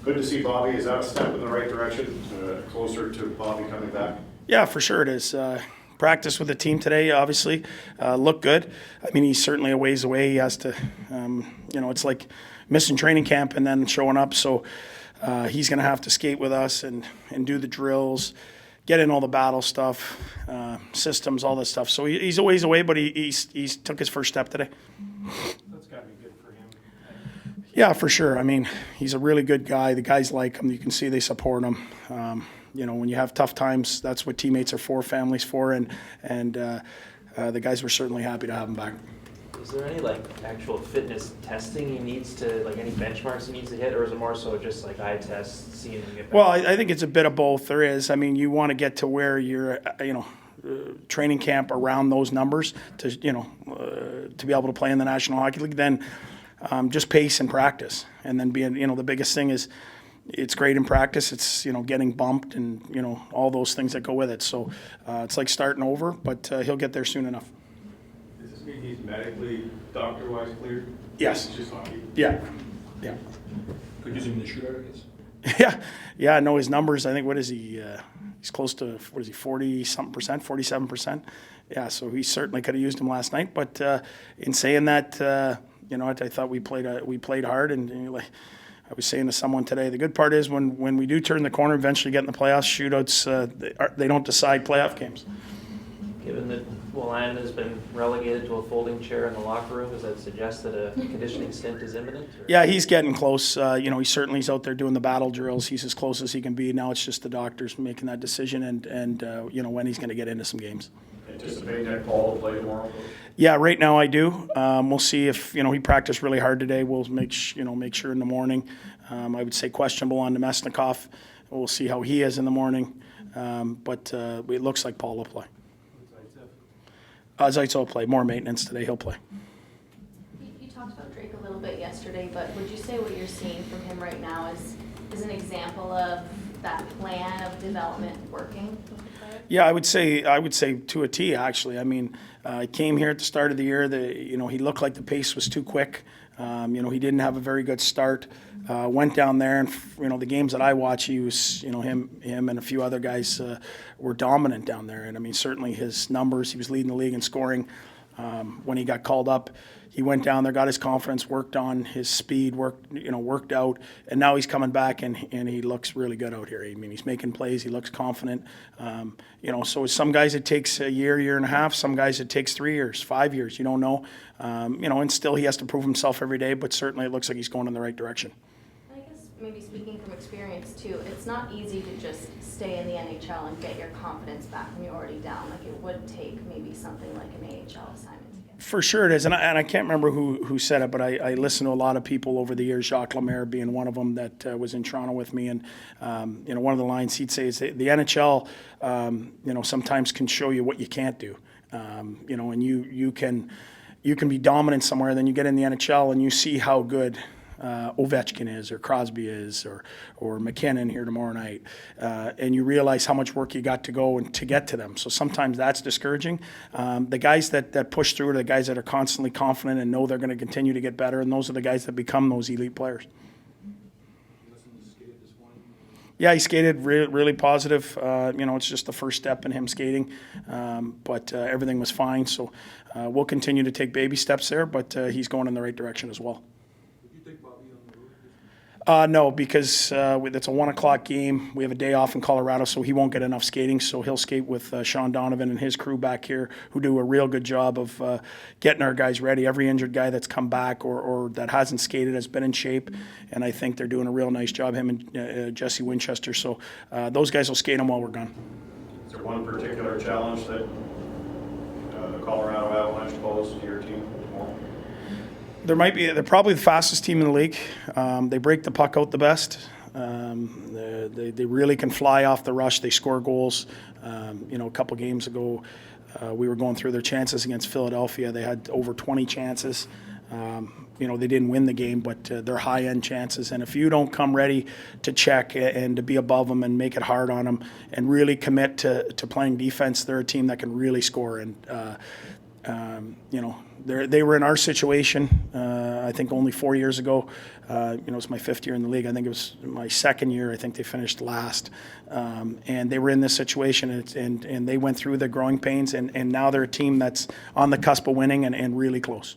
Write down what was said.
Good to see Bobby. Is that a step in the right direction, closer to Bobby coming back? Yeah, for sure it is. Practice with the team today, obviously, looked good. I mean, he's certainly a ways away. He has to, it's like missing training camp and then showing up. So he's going to have to skate with us and do the drills, get in all the battle stuff, systems, all this stuff. So he's a ways away, but he's took his first step today. That's got to be good for him. Yeah, for sure. I mean, he's a really good guy. The guys like him. You can see they support him. When you have tough times, that's what teammates are for, families for, and the guys were certainly happy to have him back. Is there any actual fitness testing he needs to, any benchmarks he needs to hit, or is it more so just eye tests, seeing him get back? Well, I think it's a bit of both. There is. I mean, you want to get to where you're, training camp around those numbers to be able to play in the National Hockey League. Then just pace and practice, and then being, the biggest thing is it's great in practice. It's, getting bumped and, all those things that go with it. So it's like starting over, but he'll get there soon enough. Does this mean he's medically, doctor-wise cleared? Yes. It's just hockey? Yeah. Could use him in the shootout, I guess. Yeah. I know his numbers. I think, what is he? He's close to, 40-something%, 47%. Yeah, so he certainly could have used him last night. But in saying that, I thought we played hard. And I was saying to someone today, the good part is when we do turn the corner, eventually get in the playoffs, shootouts, they don't decide playoff games. Given that Willan has been relegated to a folding chair in the locker room, does that suggest that a conditioning stint is imminent? Or? Yeah, he's getting close. He's out there doing the battle drills. He's as close as he can be. Now it's just the doctors making that decision and when he's going to get into some games. Anticipate that Paul will play tomorrow? Yeah, right now I do. We'll see if he practiced really hard today. We'll make sure in the morning. I would say questionable on Nemesnikov. We'll see how he is in the morning. But it looks like Paul will play. Zaitsev will play. More maintenance today. He'll play. You talked about Drake a little bit yesterday, but would you say what you're seeing from him right now is an example of that plan of development working with the player? Yeah, I would say to a T, actually. I mean, he came here at the start of the year. He looked like the pace was too quick. He didn't have a very good start. Went down there, and the games that I watch, he was, him and a few other guys were dominant down there. And I mean, certainly his numbers, he was leading the league in scoring. When he got called up, he went down there, got his confidence, worked on his speed, worked out, and now he's coming back and he looks really good out here. I mean, he's making plays, he looks confident. So some guys it takes a year and a half, some guys it takes 3 years, 5 years, you don't know. And still he has to prove himself every day, but certainly it looks like he's going in the right direction. I guess maybe speaking from experience too, it's not easy to just stay in the NHL and get your confidence back when you're already down. Like, it would take maybe something like an AHL assignment. For sure it is, and I can't remember who said it, but I listened to a lot of people over the years, Jacques Lemaire being one of them that was in Toronto with me, and one of the lines he'd say is the NHL, sometimes can show you what you can't do, and you can be dominant somewhere, then you get in the NHL and you see how good Ovechkin is, or Crosby is, or McKinnon here tomorrow night, and you realize how much work you got to go and to get to them. So sometimes that's discouraging. The guys that push through are the guys that are constantly confident and know they're going to continue to get better, and those are the guys that become those elite players. Yeah, he skated really positive. It's just the first step in him skating, but everything was fine. So we'll continue to take baby steps there, but he's going in the right direction as well. No, because it's a 1 o'clock game. We have a day off in Colorado, so he won't get enough skating. So he'll skate with Sean Donovan and his crew back here, who do a real good job of getting our guys ready. Every injured guy that's come back or that hasn't skated has been in shape, and I think they're doing a real nice job, him and Jesse Winchester. So those guys will skate them while we're gone. Is there one particular challenge that the Colorado Avalanche posed to your team tomorrow? They're probably the fastest team in the league. They break the puck out the best. They really can fly off the rush. They score goals. A couple games ago, we were going through their chances against Philadelphia. They had over 20 chances. They didn't win the game, but they're high-end chances. And if you don't come ready to check and to be above them and make it hard on them and really commit to playing defense, they're a team that can really score. And You know, they were in our situation, I think only 4 years ago. You know, it's my 5th year in the league. I think it was my 2nd year. I think they finished last. And they were in this situation, and they went through the growing pains, and now they're a team that's on the cusp of winning and really close.